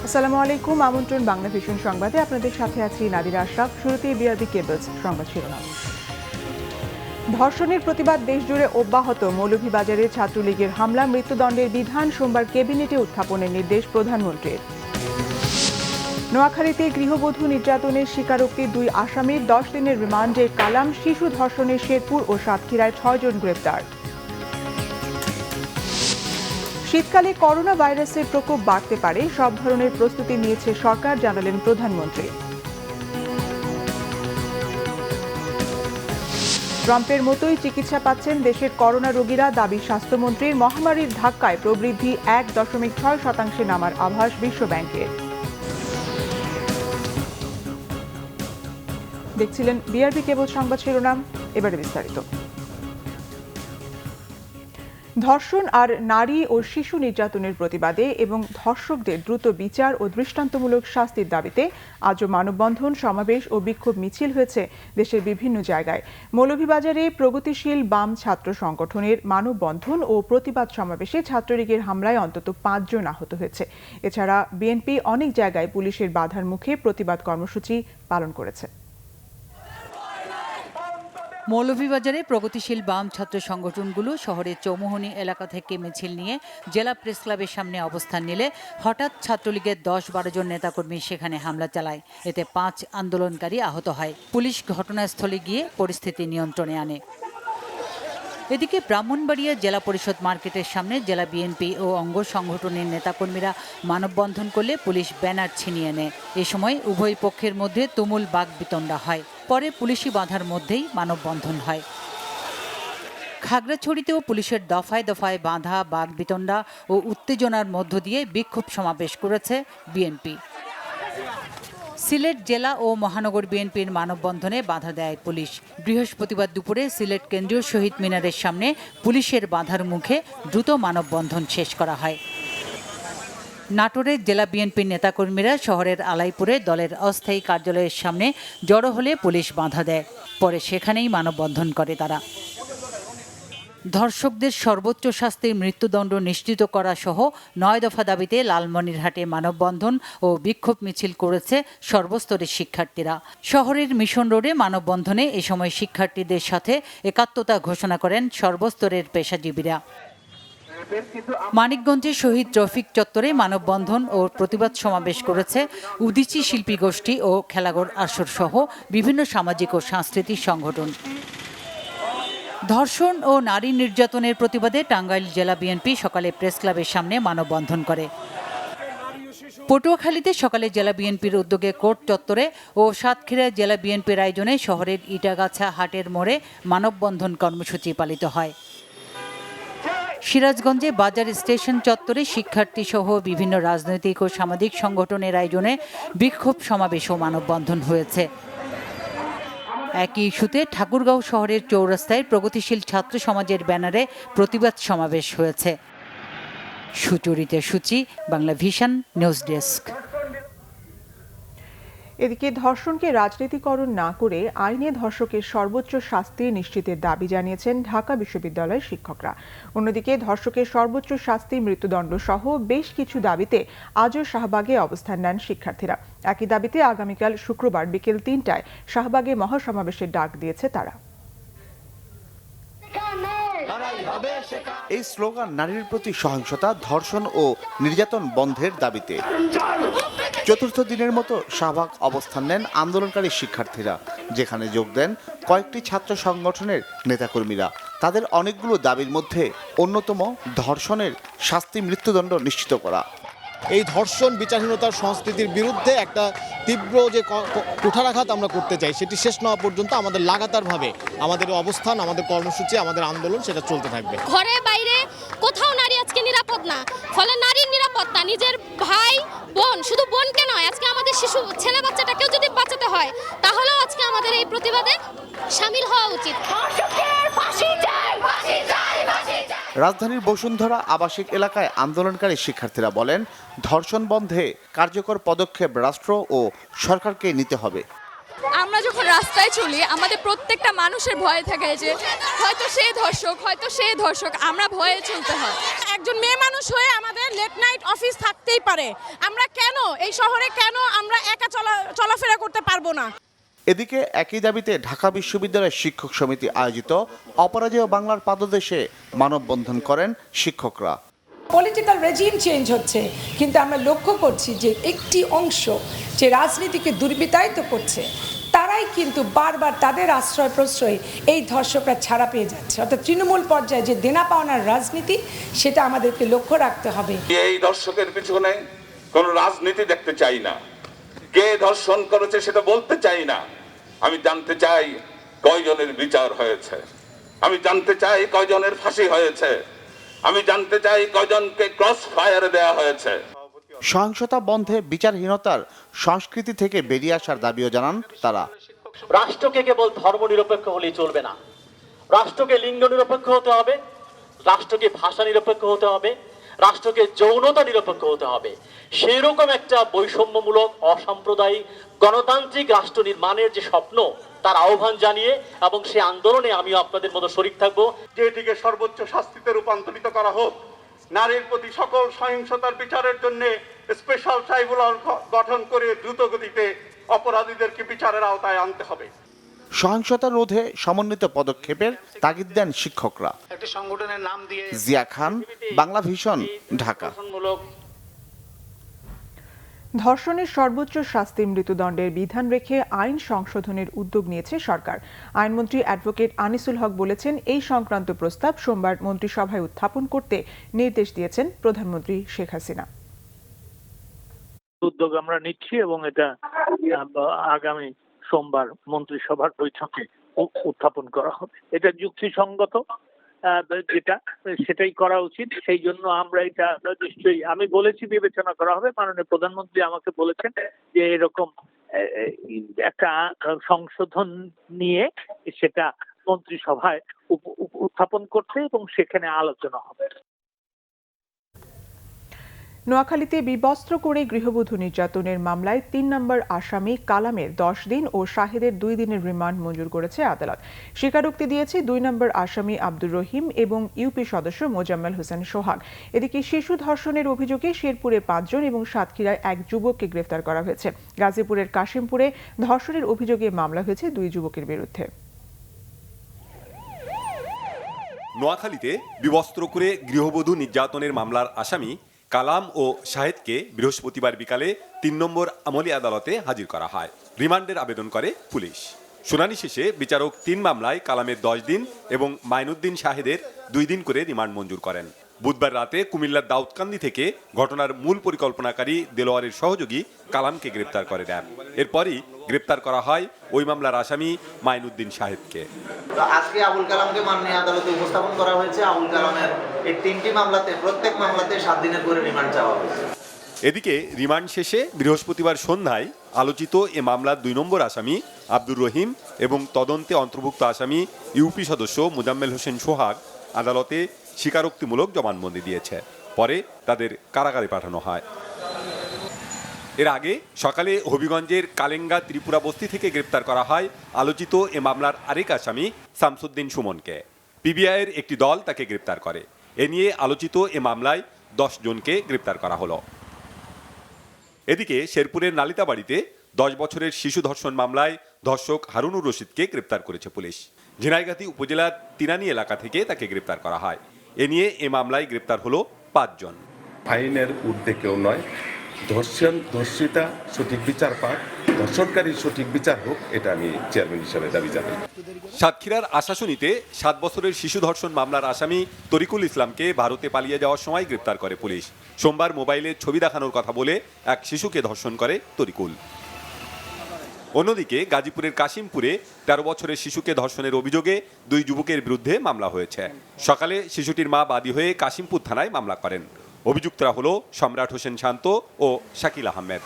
আসসালামু আলাইকুম। আমন্ত্রণ বাংলা ভিশন সংবাদে আপনাদের সাথে আছি নাদিরা আশরাফ। শুরুতেই বিআরবি কেবলস সংবাদ শিরোনাম। ধর্ষণের প্রতিবাদ দেশজুড়ে অব্যাহত। মৌলভীবাজারে ছাত্রলীগের হামলা, মৃত্যুদণ্ডের বিধান সোমবার ক্যাবিনেটে উত্থাপনের নির্দেশ প্রধানমন্ত্রীর। নোয়াখালীতে গৃহবধূ নির্যাতনের স্বীকারোক্তি 2 আসামির, 10 দিনের রিমান্ডে কালাম। শিশু ধর্ষণে শেরপুর ও সাতক্ষীরায় 6 জন গ্রেপ্তার। শীতকালে করোনা ভাইরাসের প্রকোপ বাড়তে পারে, সব ধরনের প্রস্তুতি নিয়েছে সরকার, জানালেন প্রধানমন্ত্রী। ট্রাম্পের মতোই চিকিৎসা পাচ্ছেন দেশের করোনা রোগীরা, দাবি স্বাস্থ্যমন্ত্রীর। মহামারীর ধাক্কায় প্রবৃদ্ধি 1.6% নামার আভাস বিশ্বব্যাংকের। দেখছিলেন বিআরবি কেবল সংবাদ শিরোনাম, এবারে বিস্তারিত। ধর্ষণ আর নারী ও শিশু নির্যাতনের প্রতিবাদে এবং ধর্ষকদের দ্রুত বিচার ও দৃষ্টান্তমূলক শাস্তির দাবিতে আজও মানববন্ধন, সমাবেশ ও বিক্ষোভ মিছিল হয়েছে দেশের বিভিন্ন জায়গায়। মৌলভীবাজারে প্রগতিশীল বাম ছাত্র সংগঠনের মানববন্ধন ও প্রতিবাদ সমাবেশে ছাত্রলীগের হামলায় অন্তত 5 জন আহত হয়েছে। এছাড়া বিএনপি অনেক জায়গায় পুলিশের বাধার মুখে প্রতিবাদ কর্মসূচি পালন করেছে। মৌলভীবাজারে প্রগতিশীল বাম ছাত্র সংগঠনগুলো শহরের চৌমুহনী এলাকা থেকে মিছিল নিয়ে জেলা প্রেস ক্লাবের সামনে অবস্থান নিলে হঠাৎ ছাত্রলীগের 10-12 জন নেতাকর্মী সেখানে হামলা চালায়। এতে 5 আন্দোলনকারী আহত হয়। পুলিশ ঘটনাস্থলে গিয়ে পরিস্থিতি নিয়ন্ত্রণে আনে। এদিকে ব্রাহ্মণবাড়িয়া জেলা পরিষদ মার্কেটের সামনে জেলা বিএনপি ও অঙ্গ সংগঠনের নেতাকর্মীরা মানববন্ধন করলে পুলিশ ব্যানার ছিনিয়ে নেয়। এ সময় উভয় পক্ষের মধ্যে তুমুল বাকবিতণ্ডা হয়। পরে পুলিশি বাধার মধ্যেই মানববন্ধন হয়। খাগড়াছড়িতেও পুলিশের দফায় দফায় বাধা, বাকবিতণ্ডা ও উত্তেজনার মধ্য দিয়ে বিক্ষোভ সমাবেশ করেছে বিএনপি। সিলেট জেলা ও মহানগর বিএনপির মানববন্ধনে বাধা দেয় পুলিশ। বৃহস্পতিবার দুপুরে সিলেট কেন্দ্রীয় শহীদ মিনারের সামনে পুলিশের বাধার মুখে দ্রুত মানববন্ধন শেষ করা হয়। নাটোরের জেলা বিএনপির নেতাকর্মীরা শহরের আলাইপুরে দলের অস্থায়ী কার্যালয়ের সামনে জড়ো হলে পুলিশ বাধা দেয়। পরে সেখানেই মানববন্ধন করে তারা। ধর্ষকদের সর্বোচ্চ শাস্তির মৃত্যুদণ্ড নিশ্চিত করা সহ 9 দফা দাবিতে লালমনিরহাটে মানববন্ধন ও বিক্ষোভ মিছিল করেছে সর্বস্তরের শিক্ষার্থীরা। শহরের মিশন রোডে মানববন্ধনে এ সময় শিক্ষার্থীদের সাথে একাত্মতা ঘোষণা করেন সর্বস্তরের পেশাজীবীরা। মানিকগঞ্জে শহীদ রফিক চত্বরে মানববন্ধন ও প্রতিবাদ সমাবেশ করেছে উদীচী শিল্পী গোষ্ঠী ও খেলাঘর আসর সহ বিভিন্ন সামাজিক ও সাংস্কৃতিক সংগঠন। ধর্ষণ ও নারী নির্যাতনের প্রতিবাদে টাঙ্গাইল জেলা বিএনপি সকালে প্রেস ক্লাবের সামনে মানববন্ধন করে। পটুয়াখালীতে সকালে জেলা বিএনপির উদ্যোগে কোর্ট চত্বরে ও সাতক্ষীরায় জেলা বিএনপির আয়োজনে শহরের ইটাগাছা হাটের মোড়ে মানববন্ধন কর্মসূচি পালিত হয়। সিরাজগঞ্জে বাজার স্টেশন চত্বরে শিক্ষার্থী সহ বিভিন্ন রাজনৈতিক ও সামাজিক সংগঠনের আয়োজনে বিক্ষোভ সমাবেশ ও মানববন্ধন হয়েছে। একই ইস্যুতে ঠাকুরগাঁও শহরের চৌরাস্তায় প্রগতিশীল ছাত্র সমাজের ব্যানারে প্রতিবাদ সমাবেশ হয়েছে। সুচরিতা সূচি, বাংলা ভিশন নিউজ ডেস্ক। এদিকে ধর্ষণকে রাজনীতিকরণ না করে আইনে ধর্ষকের সর্বোচ্চ শাস্তি নিশ্চিতের দাবি জানিয়েছেন ঢাকা বিশ্ববিদ্যালয়ের শিক্ষকরা। অন্যদিকে ধর্ষকের সর্বোচ্চ শাস্তি, মৃত্যুদণ্ড সহ বেশ কিছু দাবিতে আজও শাহবাগে অবস্থান নেন শিক্ষার্থীরা। একই দাবিতে আগামীকাল শুক্রবার বিকেল 3টায় শাহবাগে মহাসমাবেশের ডাক দিয়েছে তারা। এই স্লোগান নারীর প্রতি সহিংসতা, ধর্ষণ ও নির্যাতন বন্ধের দাবিতে। চতুর্থ দিনের মতো শাহবাগ অবস্থান নেন আন্দোলনকারী শিক্ষার্থীরা, যেখানে যোগ দেন কয়েকটি ছাত্র সংগঠনের নেতাকর্মীরা। তাদের অনেকগুলো দাবির মধ্যে অন্যতম ধর্ষণের শাস্তি, মৃত্যুদণ্ড নিশ্চিত করা। এই ধর্ষণ বিচারহীনতার সংস্কৃতির বিরুদ্ধে একটা তীব্র যে কুঠারাঘাত আমরা করতে চাই, সেটি শেষ না হওয়া পর্যন্ত আমাদের লাগাতারভাবে আমাদের অবস্থান, আমাদের কর্মসূচি, আমাদের আন্দোলন সেটা চলতে থাকবে। ঘরে বাইরে কোথাও নারী আজকে নিরাপদ না। ফলে নারীর নিরাপত্তা, নিজের ভাই বোন, শুধু বোনকে নয়, আজকে আমাদের শিশু ছেলে বাচ্চাটাকেও যদি বাঁচাতে হয়, তাহলেও আজকে আমাদের এই প্রতিবাদে শামিল হওয়া উচিত। রাজধানীর বসুন্ধরা আবাসিক এলাকায় আন্দোলনকারী শিক্ষার্থীরা বলেন, ধর্ষণ বন্ধে কার্যকর পদক্ষেপ রাষ্ট্র ও সরকারকে নিতে হবে। আমরা যখন রাস্তায় চলি আমাদের প্রত্যেকটা মানুষের ভয় থাকে যে হয়তো সে ধর্ষক আমরা ভয়ে চলতে হয়। একজন মেয়ে মানুষ হয়ে আমাদের লেট নাইট অফিস থাকতেই পারে, আমরা কেন এই শহরে আমরা একা চলাফেরা করতে পারবো না? এদিকে একই দাবিতে ঢাকা বিশ্ববিদ্যালয়ের শিক্ষক সমিতি আয়োজিত অপরাজেয় বাংলার পাদদেশে মানববন্ধন করেন শিক্ষকরা। পলিটিক্যাল রেজিম চেঞ্জ হচ্ছে, কিন্তু আমরা লক্ষ্য করছি যে একটি অংশ যে রাজনীতিকে দুর্বৃত্তায়িত করছে তারাই কিন্তু বারবার তাদের আশ্রয় প্রশ্রয় এই ধর্ষকরা ছাড়া পেয়ে যাচ্ছে। অর্থাৎ তৃণমূল পর্যায়ে যে দেনা পাওনার রাজনীতি, সেটা আমাদেরকে লক্ষ্য রাখতে হবে। এই ধর্ষকের পিছনে কোনো রাজনীতি দেখতে চাই না, কে ধর্ষণ করেছে সেটা বলতে চাই না। আমি জানতে চাই কয়জনের বিচার হয়েছে, আমি জানতে চাই কয়জনের ফাঁসি হয়েছে, আমি জানতে চাই কয়জনকে ক্রস ফায়ারে দেওয়া হয়েছে। সহিংসতা বন্ধে বিচারহীনতার সংস্কৃতি থেকে বেরিয়ে আসার দাবিও জানান তারা। রাষ্ট্রকে কেবল ধর্ম নিরপেক্ষ হলেই চলবে না, রাষ্ট্রকে লিঙ্গ নিরপেক্ষ হতে হবে, রাষ্ট্রকে ভাষা নিরপেক্ষ হতে হবে, রাষ্ট্রকে যৌনতা নিরপেক্ষ হতে হবে। সেরকম একটা বৈষম্যমূলক অসাম্প্রদায়িক গণতান্ত্রিক রাষ্ট্র নির্মাণের যে স্বপ্ন, তার আহ্বান জানিয়ে এবং সেই আন্দোলনে আমিও আপনাদের মতো শরিক থাকবো। যেটিকে সর্বোচ্চ শাস্তিতে রূপান্তরিত করা হোক, নারীর প্রতি সকল সহিংসতার বিচারের জন্য স্পেশাল ট্রাইব্যুনাল গঠন করে দ্রুত গতিতে অপরাধীদেরকে বিচারের আওতায় আনতে হবে। সহিংসতা রোধে সমন্বিত পদক্ষেপের তাগিদ দেন শিক্ষকরা। একটি সংগঠনের নাম দিয়ে জিয়া খান, বাংলা ভিশন, ঢাকা। ধর্ষণের সর্বোচ্চ শাস্তি মৃত্যুদণ্ডের বিধান রেখে আইন সংশোধনের উদ্যোগ নিয়েছে সরকার। আইনমন্ত্রী অ্যাডভোকেট আনিসুল হক বলেছেন, এই সংক্রান্ত প্রস্তাব সোমবার মন্ত্রিসভায় উত্থাপন করতে নির্দেশ দিয়েছেন প্রধানমন্ত্রী শেখ হাসিনা। উদ্যোগ আমরা নিচ্ছি এবং এটা আগামী সোমবার মন্ত্রিসভার বৈঠকে উত্থাপন করা হবে। এটা যুক্তিসঙ্গত, যেটা সেটাই করা উচিত। সেই জন্য আমরা এটা নিশ্চয়ই, আমি বলেছি বিবেচনা করা হবে। মাননীয় প্রধানমন্ত্রী আমাকে বলেছেন যে এরকম একটা সংশোধন নিয়ে সেটা মন্ত্রিসভায় উত্থাপন করতে এবং সেখানে আলোচনা হবে। নোয়াখালীতে বিবস্ত্র করে গৃহবধূ নির্যাতনের মামলায় ৩ নম্বর আসামি কালামের 10 দিন ও শাহেদের 2 দিনের রিমান্ড মঞ্জুর করেছে আদালত। স্বীকারোক্তি দিয়েছে 2 নম্বর আসামি আব্দুর রহিম এবং ইউপি সদস্য মোজাম্মেল হোসেন সোহাগ। এদিকে শিশু ধর্ষণের অভিযোগে শেরপুরে 5 জন এবং সাতক্ষীরায় 1 যুবককে গ্রেফতার করা হয়েছে। গাজীপুরের কাশিমপুরে ধর্ষণের অভিযোগে মামলা হয়েছে 2 যুবকের বিরুদ্ধে। নোয়াখালীতে বিবস্ত্র করে গৃহবধূ নির্যাতনের মামলার আসামি কালাম ও শাহেদকে বৃহস্পতিবার বিকালে 3 নম্বর আমলি আদালতে হাজির করা হয়। রিমান্ডের আবেদন করে পুলিশ। শুনানি শেষে বিচারক 3 মামলায় কালামের 10 দিন এবং মাইনুদ্দিন শাহেদের 2 দিন করে রিমান্ড মঞ্জুর করেন। বুধবার রাতে কুমিল্লার দাউদকান্দি থেকে ঘটনার মূল পরিকল্পনাকারী দেলোয়ারের সহযোগী কালামকে গ্রেপ্তার করে দেন। এরপরই গ্রেপ্তার করা হয় ওই মামলার আসামি মাইনুদ্দিন শাহেদকে। আজকে আবুল কালামকে মাননীয় আদালতে উপস্থাপন করা হয়েছে। আবুল কালামের এই 3টি মামলাতে প্রত্যেক মামলাতে 7 দিনের করে রিমান্ড চাওয়া হয়েছে। এদিকে রিমান্ড শেষে বৃহস্পতিবার সন্ধ্যায় আলোচিত এ মামলার 2 নম্বর আসামি আব্দুর রহিম এবং তদন্তে অন্তর্ভুক্ত আসামি ইউপি সদস্য মোজাম্মেল হোসেন সোহাগ আদালতে স্বীকারোক্তিমূলক জবানবন্দি দিয়েছে। পরে তাদের কারাগারে পাঠানো হয়। এর আগে সকালে হবিগঞ্জের কালেঙ্গা ত্রিপুরা বস্তি থেকে গ্রেপ্তার করা হয় আলোচিত এ মামলার আরেক আসামি শামসুদ্দিন সুমনকে। পিবিআইয়ের একটি দল তাকে গ্রেপ্তার করে। এ নিয়ে আলোচিত এ মামলায় 10 জনকে গ্রেপ্তার করা হলো। এদিকে শেরপুরের নালিতাবাড়িতে 10 বছরের শিশু ধর্ষণ মামলায় ধর্ষক হারুনুর রশিদকে গ্রেপ্তার করেছে পুলিশ। ঝিনাইগাতি উপজেলার তিনানি এলাকা থেকে তাকে গ্রেপ্তার করা হয়। এ নিয়ে এ মামলায় গ্রেপ্তার হলো 5 জন। আইনের ঊর্ধ্বে কেউ নয়। ধর্ষিতা সঠিক বিচার পাক, ধর্ষণকারী সঠিক বিচার হোক, এটা আমি চেয়ারম্যান হিসেবে দাবি জানাই। সাতক্ষীরার আশাশুনিতে 7 বছরের শিশু ধর্ষণ মামলার আসামি তরিকুল ইসলামকে ভারতে পালিয়ে যাওয়ার সময় গ্রেপ্তার করে পুলিশ। সোমবার মোবাইলে ছবি দেখানোর কথা বলে এক শিশুকে ধর্ষণ করে তরিকুল। অন্যদিকে গাজীপুরের কাশিমপুরে 13 বছরের শিশুকে ধর্ষণের অভিযোগে 2 যুবকের বিরুদ্ধে মামলা হয়েছে। সকালে শিশুটির মা বাদী হয়ে কাশিমপুর থানায় মামলা করেন। অভিযুক্তরা হলো সম্রাট হোসেন শান্ত ও শাকিল আহমেদ।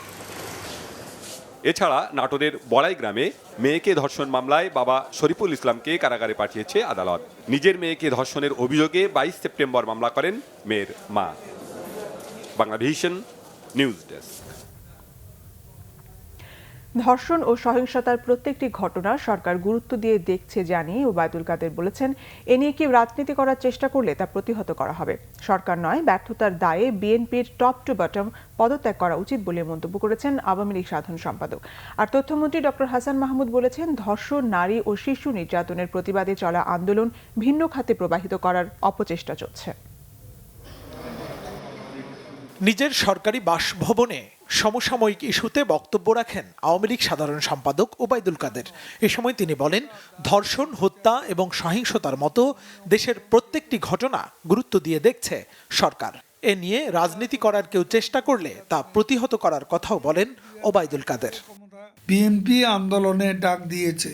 এছাড়া নাটোরের বড়াই গ্রামে মেয়েকে ধর্ষণ মামলায় বাবা শরীফুল ইসলামকে কারাগারে পাঠিয়েছে আদালত। নিজের মেয়েকে ধর্ষণের অভিযোগে 22 সেপ্টেম্বর মামলা করেন মেয়ের মা। Bangla vision news desk. ধর্ষণ ও সহিংসতার প্রত্যেকটি ঘটনা সরকার গুরুত্ব দিয়ে দেখছে জানিয়ে ওবায়দুল কাদের বলেছেন, এ নিয়ে কেউ রাজনীতি করার চেষ্টা করলে তা প্রতিহত করা হবে। সরকার নয়, ব্যর্থতার দায়ে বিএনপির টপ টু বটম পদত্যাগ করা উচিত বলে মন্তব্য করেছেন আওয়ামী লীগ সাধারণ সম্পাদক। আর তথ্যমন্ত্রী ডক্টর হাসান মাহমুদ বলেছেন, ধর্ষণ, নারী ও শিশু নির্যাতনের প্রতিবাদে চলা আন্দোলন ভিন্ন খাতে প্রবাহিত করার অপচেষ্টা চলছে। নিজের সরকারি বাসভবনে সমসাময়িক ইস্যুতে বক্তব্য রাখেন আওয়ামী লীগ সাধারণ সম্পাদক ওবায়দুল কাদের। এ সময় তিনি বলেন, ধর্ষণ, হত্যা এবং সহিংসতার মতো দেশের প্রত্যেকটি ঘটনা গুরুত্ব দিয়ে দেখছে সরকার। এ নিয়ে রাজনীতি করার কেউ চেষ্টা করলে তা প্রতিহত করার কথাও বলেন ওবায়দুল কাদের। বিএনপি আন্দোলনে ডাক দিয়েছে,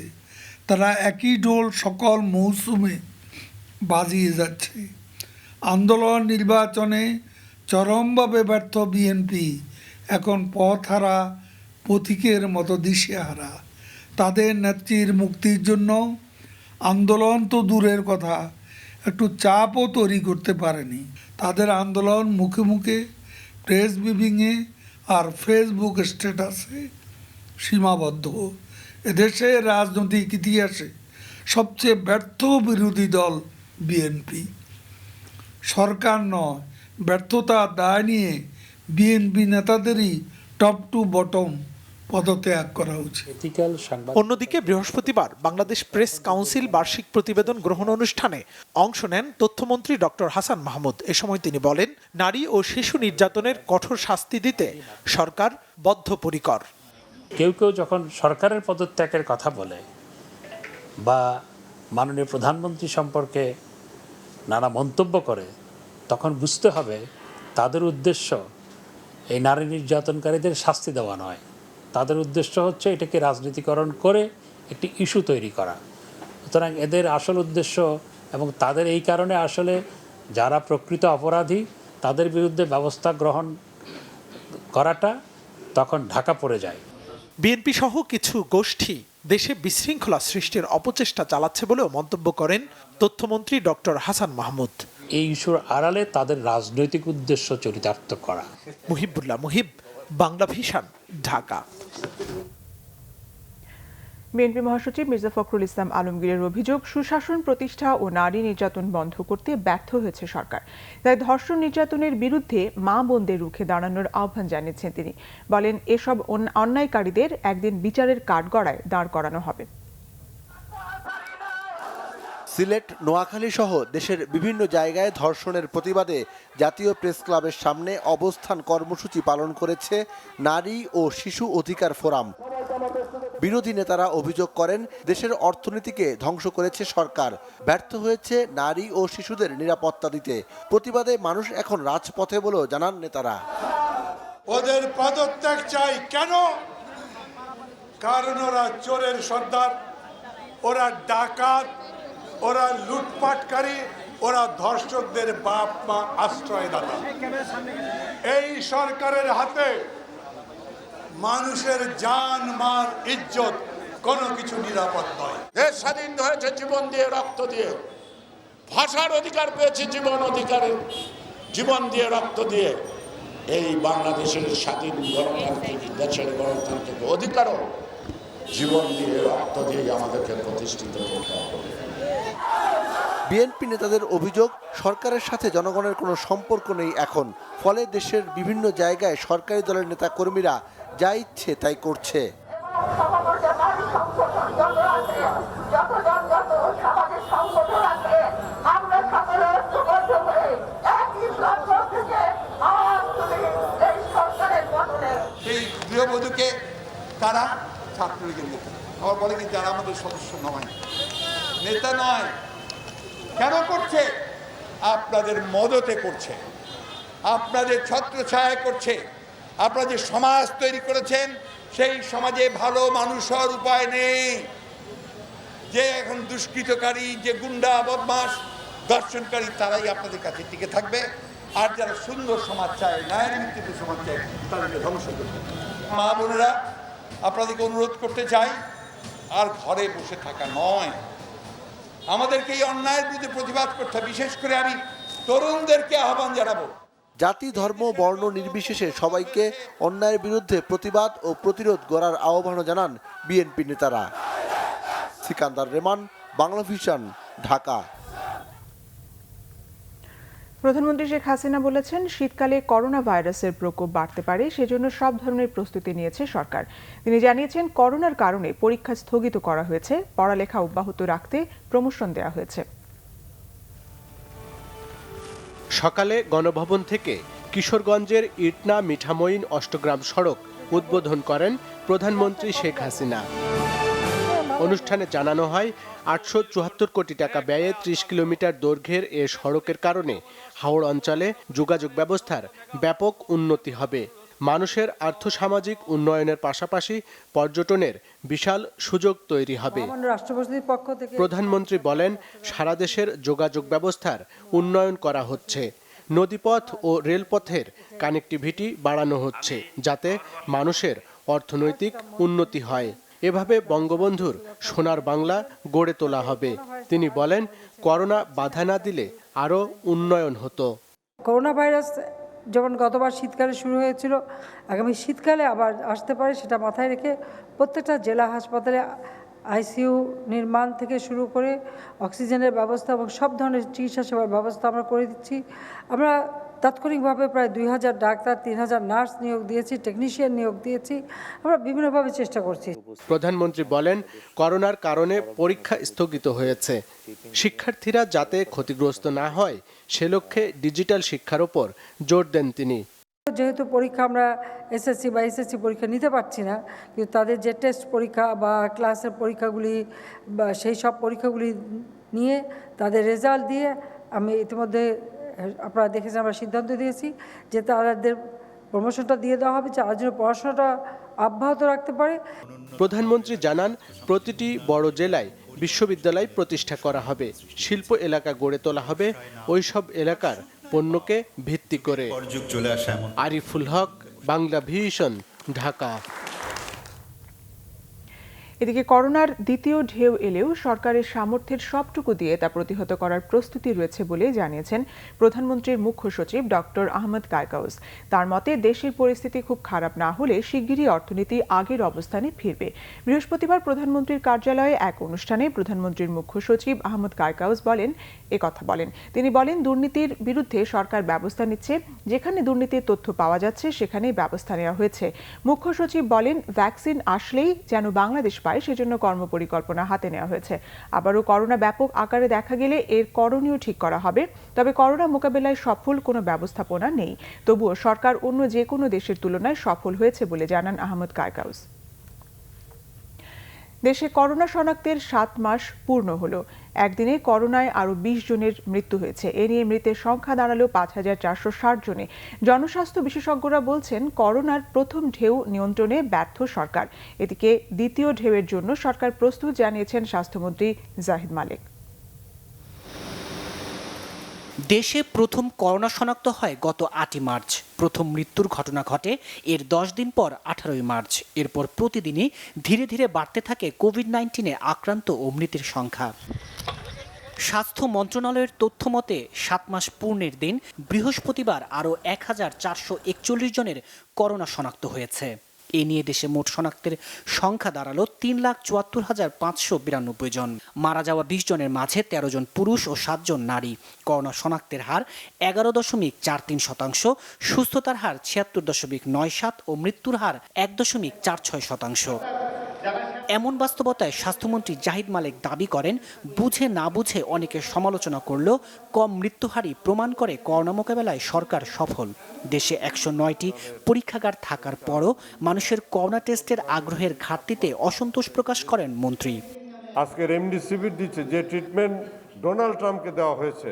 তারা একই ঢোল সকল মৌসুমে বাজিয়ে যাচ্ছে। আন্দোলন নির্বাচনে চরমভাবে ব্যর্থ বিএনপি এখন পথহারা পথিকের মতো দিশেহারা। তাদের নেত্রীর মুক্তির জন্য আন্দোলন তো দূরের কথা, একটু চাপও তৈরি করতে পারেনি। তাদের আন্দোলন মুখে মুখে, প্রেস ব্রিফিংয়ে আর ফেসবুক স্ট্যাটাসে সীমাবদ্ধ। এদেশের রাজনৈতিক ইতিহাসে সবচেয়ে ব্যর্থ বিরোধী দল বিএনপি। সরকার নয়, ব্যর্থতার দায় নিয়ে বিএনপি নেতাদেরই টপ টু বটম পদত্যাগ করা উচিত। অন্যদিকে বৃহস্পতিবার বাংলাদেশ প্রেস কাউন্সিল বার্ষিক প্রতিবেদন গ্রহণ অনুষ্ঠানে অংশ নেন তথ্যমন্ত্রী ডক্টর হাসান মাহমুদ। এ সময় তিনি বলেন, নারী ও শিশু নির্যাতনের কঠোর শাস্তি দিতে সরকার বদ্ধপরিকর। কেউ কেউ যখন সরকারের পদত্যাগের কথা বলে বা মাননীয় প্রধানমন্ত্রী সম্পর্কে নানা মন্তব্য করে, তখন বুঝতে হবে তাদের উদ্দেশ্য এই নারী নির্যাতনকারীদের শাস্তি দেওয়া নয়। তাদের উদ্দেশ্য হচ্ছে এটাকে রাজনীতিকরণ করে একটি ইস্যু তৈরি করা। সুতরাং এদের আসল উদ্দেশ্য, এবং তাদের এই কারণে আসলে যারা প্রকৃত অপরাধী তাদের বিরুদ্ধে ব্যবস্থা গ্রহণ করাটা তখন ঢাকা পড়ে যায়। বিএনপি সহ কিছু গোষ্ঠী দেশে বিশৃঙ্খলা সৃষ্টির অপচেষ্টা চালাচ্ছে বলেও মন্তব্য করেন তথ্যমন্ত্রী ডক্টর হাসান মাহমুদ। এই ইস্যুর আড়ালে তাদের রাজনৈতিক উদ্দেশ্য চরিতার্থ করা। মুহিবুল্লাহ মুহিব, বাংলা ভিশন, ঢাকা। বিএনপি মহাসচিব মির্জা ফখরুল ইসলাম আলমগীরের অভিযোগ, সুশাসন প্রতিষ্ঠা ও নারী নির্যাতন বন্ধ করতে ব্যর্থ হয়েছে সরকার। তাই ধর্ষণ নির্যাতনের বিরুদ্ধে মা বোনদের রুখে দাঁড়ানোর আহ্বান জানিয়েছেন তিনি। বলেন, এসব অন্যায়কারীদের একদিন বিচারের কাঠগড়ায় দাঁড় করানো হবে। সিলেট, নোয়াখালী সহ দেশের বিভিন্ন জায়গায় ধর্ষণের প্রতিবাদে জাতীয় প্রেস ক্লাবের সামনে অবস্থান কর্মসূচি পালন করেছে নারী ও শিশু অধিকার ফোরাম। বিরোধী নেতারা অভিযোগ করেন, দেশের অর্থনীতিকে ধ্বংস করেছে সরকার, ব্যর্থ হয়েছে নারী ও শিশুদের নিরাপত্তা দিতে। প্রতিবাদে মানুষ এখন রাজপথে বলেও জানান নেতারা। ওদের পদত্যাগ চাই। কেন? কারণ ওরা চোরের সর্দার, ওরা ডাকাত, ওরা লুটপাটকারী, ওরা ধর্ষকদের বাপ মা আশ্রয়দাতা। এই সরকারের হাতে মানুষের জান মাল ইজ্জত কোনো কিছু নিরাপদ নয়। দেশ স্বাধীন হয়েছে জীবন দিয়ে, রক্ত দিয়ে। ভাষার অধিকার পেয়েছে জীবন দিয়ে, রক্ত দিয়ে। এই বাংলাদেশের স্বাধীন গণতান্ত্রিক দেশের গণতান্ত্রিক অধিকারও জীবন দিয়ে, রক্ত দিয়ে আমাদেরকে প্রতিষ্ঠিত করতে হবে। বিএনপি নেতাদের অভিযোগ, সরকারের সাথে জনগণের কোনো সম্পর্ক নেই এখন। ফলে দেশের বিভিন্ন জায়গায় সরকারি দলের নেতা কর্মীরা যা ইচ্ছে তাই করছে। এই গৃহবধূকে কারা? ছাত্রলীগের নেতা। আবার বলে কি যারা আমাদের সদস্য নয়, নেতা নয়। কেন করছে? আপনাদের মদতে করছে, আপনাদের ছত্রছায়া করছে। আপনারা যে সমাজ তৈরি করেছেন, সেই সমাজে ভালো মানুষ হওয়ার উপায় নেই। যে এখন দুষ্কৃতকারী, যে গুন্ডা, বদমাস, দর্শনকারী, তারাই আপনাদের কাছে টিকে থাকবে। আর যারা সুন্দর সমাজ চায়, ন্যায়ের ভিত্তিতে সমাজ চায়, তাদেরকে ধ্বংস করবে। মা বোনেরা, আপনাদেরকে অনুরোধ করতে চাই, আর ঘরে বসে থাকা নয়, আমাদেরকে এই অন্যায়ের বিরুদ্ধে প্রতিবাদ করতে হবে। বিশেষ করে আমি তরুণদেরকে আহ্বান জানাবো, জাতি, ধর্ম, বর্ণ নির্বিশেষে সবাইকে অন্যায়ের বিরুদ্ধে প্রতিবাদ ও প্রতিরোধ গড়ার আহ্বানও জানান বিএনপি নেতারা। সিকান্দার রেমান, বাংলাভিশন, ঢাকা। প্রধানমন্ত্রী শেখ হাসিনা বলেছেন, শীতকালে করোনা ভাইরাসের প্রকোপ বাড়তে পারে, সেজন্য সব ধরনের প্রস্তুতি নিয়েছে সরকার। তিনি জানিয়েছেন, করোনার কারণে পরীক্ষা স্থগিত করা হয়েছে, পড়ালেখা অব্যাহত রাখতে প্রমোশন দেওয়া হয়েছে। সকালে গণভবন থেকে কিশোরগঞ্জের ইটনা মিঠামইন অষ্টগ্রাম সড়ক উদ্বোধন করেন প্রধানমন্ত্রী শেখ হাসিনা। অনুষ্ঠানে জানানো হয় ৮৭৪ কোটি টাকা ব্যয়ে ৩০ কিলোমিটার দৈর্ঘ্যের এ সড়কের কারণে হাওড় অঞ্চলে যোগাযোগ ব্যবস্থার ব্যাপক উন্নতি হবে। মানুষের আর্থসামাজিক উন্নয়নের পাশাপাশি পর্যটনের বিশাল সুযোগ তৈরি হবে। প্রধানমন্ত্রী বলেন, সারা দেশের যোগাযোগ ব্যবস্থার উন্নয়ন করা হচ্ছে। নদীপথ ও রেলপথের কানেক্টিভিটি বাড়ানো হচ্ছে, যাতে মানুষের অর্থনৈতিক উন্নতি হয়। এভাবে বঙ্গবন্ধুর সোনার বাংলা গড়ে তোলা হবে। তিনি বলেন, করোনা বাধা না দিলে আরও উন্নয়ন হতো। করোনা ভাইরাস যখন গতবার শীতকালে শুরু হয়েছিল, আগামী শীতকালে আবার আসতে পারে, সেটা মাথায় রেখে প্রত্যেকটা জেলা হাসপাতালে আইসিইউ নির্মাণ থেকে শুরু করে অক্সিজেনের ব্যবস্থা এবং সব ধরনের চিকিৎসা সেবার ব্যবস্থা আমরা করে দিচ্ছি। আমরা তাৎক্ষণিকভাবে প্রায় ২,০০০ ডাক্তার, ৩,০০০ নার্স নিয়োগ দিয়েছি, টেকনিশিয়ান নিয়োগ দিয়েছি। আমরা বিভিন্নভাবে চেষ্টা করছি। প্রধানমন্ত্রী বলেন, করোনার কারণে পরীক্ষা স্থগিত হয়েছে। শিক্ষার্থীরা যাতে ক্ষতিগ্রস্ত না হয় সে লক্ষ্যে ডিজিটাল শিক্ষার ওপর জোর দেন তিনি। যেহেতু পরীক্ষা আমরা এসএসসি বা এসএসসি পরীক্ষা নিতে পারছি না, কিন্তু তাদের যে টেস্ট পরীক্ষা বা ক্লাসের পরীক্ষাগুলি বা সেই সব পরীক্ষাগুলি নিয়ে তাদের রেজাল্ট দিয়ে আমি ইতিমধ্যে আপনারা দেখেছেন আমরা সিদ্ধান্ত দিয়েছি যে তাদের প্রমোশনটা দিয়ে দেওয়া হবে, যার জন্য পড়াশোনাটা অব্যাহত রাখতে পারে। প্রধানমন্ত্রী জানান, প্রতিটি বড় জেলায় বিশ্ববিদ্যালয় প্রতিষ্ঠা করা হবে, শিল্প এলাকা গড়ে তোলা হবে ওইসব এলাকার পণ্যকে ভিত্তি করে। আরিফুল হক, বাংলাভিশন, ঢাকা। এদিকে করোনার দ্বিতীয় ঢেউ এলেও সরকারের সামর্থ্যের সবটুকু দিয়ে তা প্রতিহত করার প্রস্তুতি রয়েছে বলে জানিয়েছেন প্রধানমন্ত্রীর মুখ্য সচিব ডক্টর আহমদ কায়কাউস। তার মতে, দেশের পরিস্থিতি খুব খারাপ না হলে শিগগিরই অর্থনীতি আগের অবস্থানে ফিরবে। বৃহস্পতিবার প্রধানমন্ত্রীর কার্যালয়ে এক অনুষ্ঠানে প্রধানমন্ত্রীর মুখ্য সচিব আহমদ কায়কাউস কথা বলেন। তিনি বলেন, দুর্নীতির বিরুদ্ধে সরকার ব্যবস্থা নিচ্ছে, যেখানে দুর্নীতির তথ্য পাওয়া যাচ্ছে সেখানেই ব্যবস্থা নেওয়া হয়েছে। মুখ্য সচিব বলেন, ভ্যাকসিন আসলেই যেন বাংলাদেশ পায় সেজন্য কর্মপরিকল্পনা হাতে নেওয়া হয়েছে। আবারও করোনা ব্যাপক আকারে দেখা গেলে এর করণীয় ঠিক করা হবে। তবে করোনা মোকাবেলায় সফল কোনো ব্যবস্থাপনা নেই। তবুও সরকার অন্য যে কোনো দেশের তুলনায় সফল হয়েছে বলে জানান আহমদ কায়কাউস। দেশে করোনা শনাক্তের ৭ মাস পূর্ণ হলো। একদিনে করোনায় আরও ২০ জনের মৃত্যু হয়েছে। এ নিয়ে মৃতের সংখ্যা দাঁড়ালো ৫,৪৬০ জনে। জনস্বাস্থ্য বিশেষজ্ঞরা বলছেন, করোনার প্রথম ঢেউ নিয়ন্ত্রণে ব্যর্থ সরকার। এদিকে দ্বিতীয় ঢেউয়ের জন্য সরকার প্রস্তুত, জানিয়েছেন স্বাস্থ্যমন্ত্রী জাহিদ মালেক। দেশে প্রথম করোনা শনাক্ত হয় গত ৮ই মার্চ। প্রথম মৃত্যুর ঘটনা ঘটে এর ১০ দিন পর ১৮ই মার্চ। এরপর প্রতিদিনই ধীরে ধীরে বাড়তে থাকে কোভিড-১৯ আক্রান্ত ও মৃতের সংখ্যা। স্বাস্থ্য মন্ত্রণালয়ের তথ্য মতে ৭ মাস পূর্ণের দিন বৃহস্পতিবার আরও ১,৪৪১ জনের করোনা শনাক্ত হয়েছে। এ নিয়ে দেশে মোট শনাক্তের সংখ্যা দাঁড়ালো ৩,৭৪,৫৯২ জন। মারা যাওয়া ২০ জনের মাঝে ১৩ জন পুরুষ ও ৭ জন নারী। করোনা শনাক্তের হার ১১.৪৩%, সুস্থতার হার ৭৬.৯৭ ও মৃত্যুর হার ১.৪৬%। এমন বাস্তবতায় স্বাস্থ্যমন্ত্রী জাহিদ মালেক দাবি করেন, বুঝে না বুঝে অনেকের সমালোচনা করলেও কম মৃত্যুহারই প্রমাণ করে করোনা মোকাবেলায় সরকার সফল। দেশে ১০৯টি পরীক্ষাগার থাকার পরও মানুষের করোনা টেস্টের আগ্রহের ঘাটতিতে অসন্তোষ প্রকাশ করেন মন্ত্রী। আজকে রেমডেসিভির দিচ্ছে, যে ট্রিটমেন্ট ডোনাল্ড ট্রাম্পকে দেওয়া হয়েছে,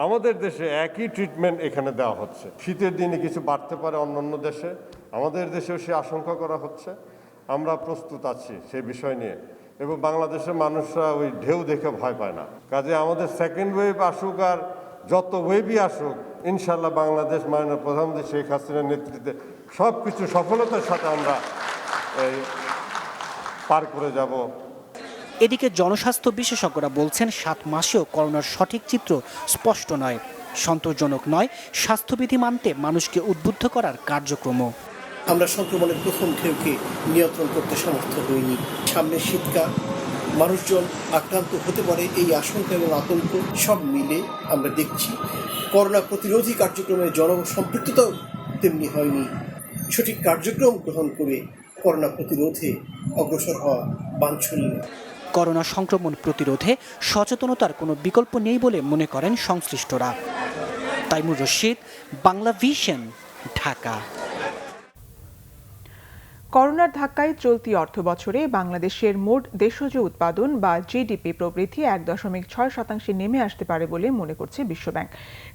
আমাদের দেশে একই ট্রিটমেন্ট এখানে দেওয়া হচ্ছে। শীতের দিনে কিছু বাড়তে পারে অন্যান্য দেশে, আমাদের দেশেও সে আশঙ্কা করা হচ্ছে। আমরা প্রস্তুত আছি সেই বিষয় নিয়ে, এবং বাংলাদেশের মানুষরা ওই ঢেউ দেখে ভয় পায় না। কাজে আমাদের সেকেন্ড ওয়েভ আসুক আর যত ওয়েভই আসুক, ইনশাল্লাহ বাংলাদেশ মাননীয় প্রধানমন্ত্রী শেখ হাসিনার নেতৃত্বে সব কিছু সফলতার সাথে আমরা পার করে যাব। এদিকে জনস্বাস্থ্য বিশেষজ্ঞরা বলছেন, ৭ মাসেও করোনার সঠিক চিত্র স্পষ্ট নয়। সন্তোষজনক নয় স্বাস্থ্যবিধি মানতে মানুষকে উদ্বুদ্ধ করার কার্যক্রমও। আমরা সংক্রমণের প্রথম ঢেউকে নিয়ন্ত্রণ করতে সমর্থ হইনি। সামনে শীতকাল, মানুষজন আক্রান্ত হতে পারে এই আশঙ্কা এবং আতঙ্ক সব মিলে আমরা দেখছি করোনা প্রতিরোধী কার্যক্রমে জনসম্পৃক্ততাও তেমনি হয়নি। সঠিক কার্যক্রম গ্রহণ করে করোনা প্রতিরোধে অগ্রসর হওয়া বাঞ্ছনীয়। করোনা সংক্রমণ প্রতিরোধে সচেতনতার কোনো বিকল্প নেই বলে মনে করেন সংশ্লিষ্টরা। তাইমুর রশিদ, বাংলা ভিশন, ঢাকা। করোনার ধাক্কায় চলতি অর্থবছরে বাংলাদেশের মোট দেশজ উৎপাদন বা জিডিপি প্রবৃদ্ধি 1.6% নেমে আসতে পারে বলে মনে করছে বিশ্বব্যাংক।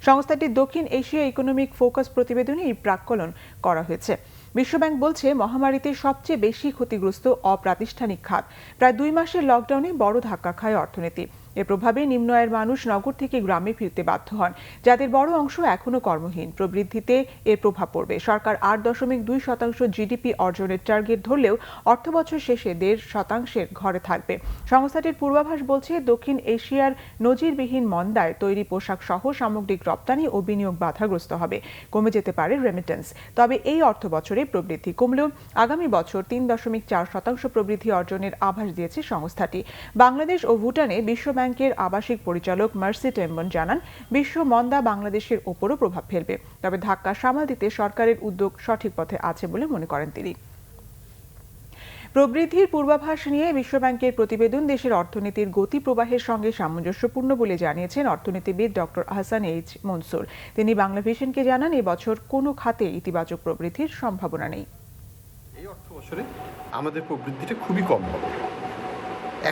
সংস্থাটির দক্ষিণ এশিয়া ইকোনমিক ফোকাস প্রতিবেদনে এই প্রাক্কলন করা হয়েছে। বিশ্বব্যাংক বলছে, মহামারীতে সবচেয়ে বেশি ক্ষতিগ্রস্ত অপ্রাতিষ্ঠানিক খাত। প্রায় 2 মাসের লকডাউনে বড় ধাক্কা খায় অর্থনীতি। এর প্রভাবে নিম্ন আয়ের মানুষ নগর থেকে গ্রামে ফিরতে বাধ্য হন, যাদের বড় অংশ এখনো কর্মহীন। প্রবৃদ্ধিতে এর প্রভাব পড়বে। সরকার 8.2% জিডিপি অর্জনের টার্গেট ধরলেও অর্থবছর শেষে 1.5% ঘরে থাকবে। সংস্থাটির পূর্বাভাস বলছে, দক্ষিণ এশিয়ার নজিরবিহীন মন্দায় তৈরি পোশাক সহ সামগ্রিক রপ্তানি ও বিনিয়োগ বাধাগ্রস্ত হবে। কমে যেতে পারে রেমিটেন্স। তবে এই অর্থবছরে প্রবৃদ্ধি কমলেও আগামী বছর 3.4% প্রবৃদ্ধি অর্জনের আভাস দিয়েছে সংস্থাটি। বাংলাদেশ ও ভুটানে বিশ্ব ব্যাংকের আবাসিক পরিচালক মার্সি টেম্বন জানান, বিশ্ব মন্দা বাংলাদেশের ওপরও প্রভাব ফেলবে। তবে ধাক্কা সামাল দিতে সরকারের উদ্যোগ সঠিক পথে আছে বলে মনে করেন তিনি। প্রবৃদ্ধির পূর্বাভাস নিয়ে বিশ্বব্যাংকের প্রতিবেদন দেশের অর্থনীতির গতি প্রবাহের সঙ্গে সামঞ্জস্যপূর্ণ বলে জানিয়েছেন অর্থনীতিবিদ ডক্টর আহসান এইচ মনসুর। তিনি বাংলা ভিশনকে জানান, এবছর কোনো খাতে ইতিবাচক প্রবৃদ্ধির সম্ভাবনা নেই। এই অর্থবছরে আমাদের প্রবৃদ্ধিটা খুবই কম হবে।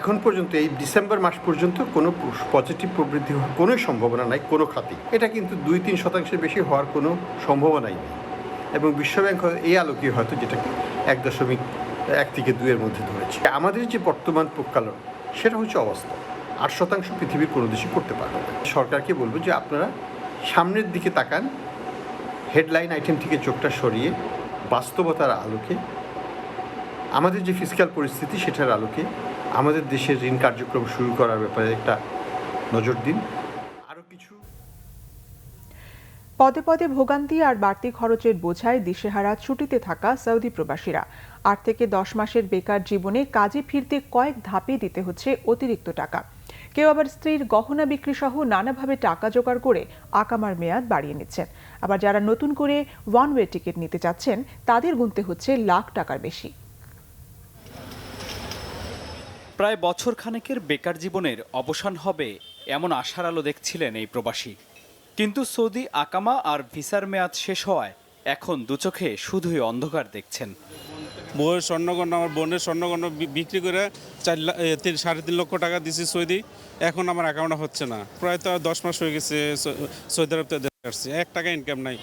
এখন পর্যন্ত এই ডিসেম্বর মাস পর্যন্ত কোনো পজিটিভ প্রবৃদ্ধি হওয়ার কোনো সম্ভাবনা নাই কোনো খাতে। এটা কিন্তু 2-3% বেশি হওয়ার কোনো সম্ভাবনাই নেই। এবং বিশ্বব্যাংক এই আলোকে হয়তো যেটাকে 1.1 থেকে 2 মধ্যে ধরেছে। আমাদের যে বর্তমান প্রকালন সেটা হচ্ছে অবস্থা 8% পৃথিবীর কোনো দেশে করতে পারবে না। সরকারকে বলবো যে আপনারা সামনের দিকে তাকান, হেডলাইন আইটেম থেকে চোখটা সরিয়ে বাস্তবতার আলোকে, আমাদের যে ফিসক্যাল পরিস্থিতি সেটার আলোকে আমাদের দেশের ঋণ কার্যক্রম শুরু করার ব্যাপারে একটা নজর দিন। আরও কিছু পদে পদে ভোগান্তি আর বাড়তি খরচের বোঝায় দিশেহারা ছুটিতে থাকা সৌদি প্রবাসীরা। 8 থেকে 10 মাসের বেকার জীবনে কাজে ফিরতে কয়েক ধাপে দিতে হচ্ছে অতিরিক্ত টাকা। কেউ আবার স্ত্রীর গহনা বিক্রি সহ নানাভাবে টাকা জোগাড় করে আকামার মেয়াদ বাড়িয়ে নিচ্ছেন। আবার যারা নতুন করে ওয়ান ওয়ে টিকিট নিতে চাচ্ছেন, তাদের গুনতে হচ্ছে লাখ টাকার বেশি। প্রায় বছর খানেকের বেকার জীবনের অবসান হবে এমন আশার আলো দেখছিলেন এই প্রবাসী। কিন্তু সৌদি আকামা আর ভিসার মেয়াদ শেষ হওয়ায় এখন দুচোখে শুধুই অন্ধকার দেখছেন। বউয়ের স্বর্ণগণ্য, আমার বোনের স্বর্ণগণ্য বিক্রি করে 3.5 লক্ষ টাকা দিছি সৌদি। এখন আমার অ্যাকাউন্টে হচ্ছে না। প্রায় তো 10 মাস হয়ে গেছে সৌদি আরব থেকে আসছি, 1 টাকা ইনকাম নাই।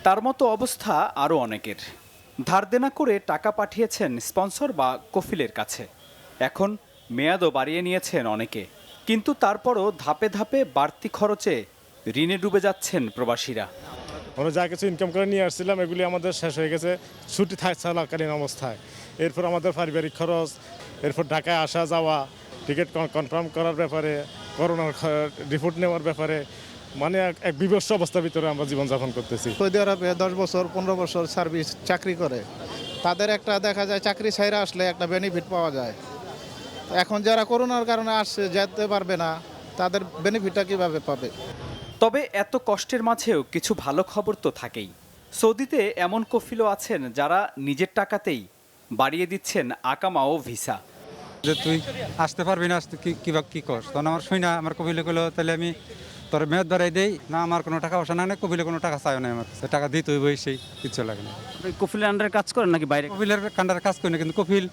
তার মতো অবস্থা আরও অনেকের। ধার দেনা করে টাকা পাঠিয়েছেন স্পন্সর বা কফিলের কাছে। এখন মেয়াদও বাড়িয়ে নিয়েছেন অনেকে। কিন্তু তারপরও ধাপে ধাপে বাড়তি খরচে ঋণে ডুবে যাচ্ছেন প্রবাসীরা। আমরা যা কিছু ইনকাম করে নিয়ে আসছিলাম এগুলি আমাদের শেষ হয়ে গেছে ছুটি চলাকালীন অবস্থায়। এরপর আমাদের পারিবারিক খরচ, এরপর ঢাকায় আসা যাওয়া, টিকিট কনফার্ম করার ব্যাপারে, করোনার রিপোর্ট নেওয়ার ব্যাপারে, মানে এক বিভৎস অবস্থার ভিতরে আমরা জীবনযাপন করতেছি। সৌদি আরবে 10 বছর 15 বছর সার্ভিস চাকরি করে তাদের একটা দেখা যায় চাকরি ছাইরা আসলে একটা বেনিফিট পাওয়া যায়। এখন যারা করোনার কারণে আসছে যেতে পারবে না, তাদের বেনিফিটটা কিভাবে পাবে? তবে এত কষ্টের মাঝেও কিছু ভালো খবর তো থাকেই। সৌদিতে এমন কফিলও আছেন যারা নিজের টাকাতেই বাড়িয়ে দিচ্ছেন আকামা ও ভিসা। যে তুই আসতে পারবি না, কি কর, তখন আমার শুই না আমার কফিলে গেলো, তাহলে আমি তোর মেয়াদ বাড়াই দেই না, আমার কোনো টাকা পয়সা না, কফিলে কোনো টাকা চাইও না, আমার টাকা দিতে হইব, সেই কিচ্ছু লাগে না। কফিলের আন্ডারে কাজ করেন নাকি বাইরে? কফিলের আন্ডারে কাজ করি না, কিন্তু কফিল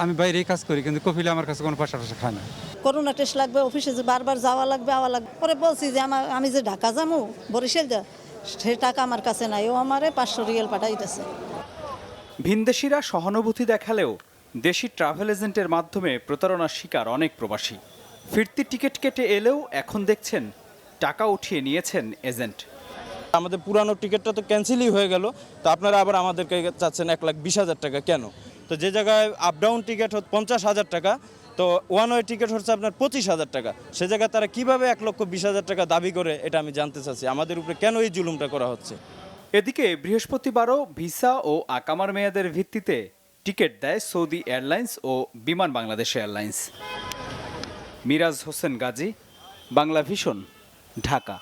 আমি বাইরেই কাজ করি, কিন্তু কফিলে আমার কাছে কোনো পয়সা খায় না। করোনা টেস্ট লাগবে, অফিসে যে বারবার যাওয়া লাগবে আওয়া লাগবে। পরে বলছি যে আমি যে ঢাকা যাবো বরিশাল যা, সে টাকা আমার কাছে নাই, ও আমারে 500 রিয়াল পাঠাইতেছে। ভিনদেশিরা সহানুভূতি দেখালেও দেশি ট্রাভেল এজেন্টের মাধ্যমে প্রতারণার শিকার অনেক প্রবাসী। ফিরতি টিকিট কেটে এলেও এখন দেখছেন টাকা উঠিয়ে নিয়েছেন এজেন্ট। আমাদের পুরানো টিকিটটা তো ক্যান্সেলই হয়ে গেল, তো আপনারা আবার আমাদেরকে চাচ্ছেন 1,20,000 টাকা কেন? তো যে জায়গায় আপ ডাউন টিকিট 50,000 টাকা, তো ওয়ান ওয়ে টিকিট হচ্ছে আপনার 25,000 টাকা। সে জায়গায় তারা কিভাবে 1,20,000 টাকা দাবি করে, এটা আমি জানতে চাচ্ছি। আমাদের উপরে কেন এই জুলুমটা করা হচ্ছে? এদিকে বৃহস্পতিবারও ভিসা ও আকামার মেয়াদের ভিত্তিতে টিকিট দেয় সৌদি এয়ারলাইন্স ও বিমান বাংলাদেশ এয়ারলাইন্স। মিরাজ হোসেন গাজী, বাংলা ভিশন, ঢাকা।